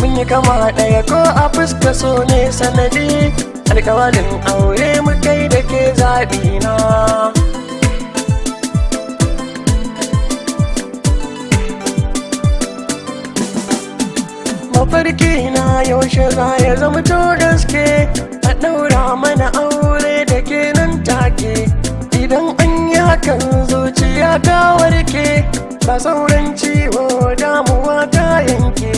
mun yi kama ɗaya ko a fuska so ne sanadi, alƙawalin aure mu kai da ke zaɓi na. Mafarki na yaushe za ya zama to gaske, a ɗaura mana aure da ke nan take. Idan an yi hakan zuciya ta warke, ba sauran ciwo damuwa ta yanke.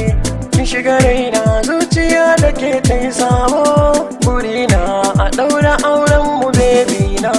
Kin shiga raina zuciya da ke ta yi samo, burina a ɗaura auren mu baby na.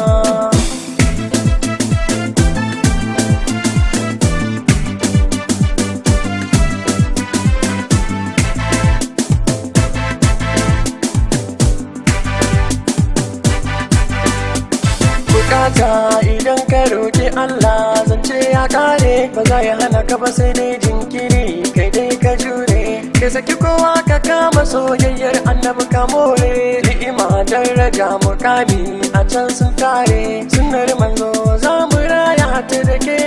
Idan ka roƙi Allah zance ya kare, ba za ya hana ka ba sai dai jinkiri, kai dai ka jure. Ka saki kowa ka kama soyayyar annabi ka more, ni'ima daraja mukami a can sun tare. Sunnar manzo za mu raya ta da ke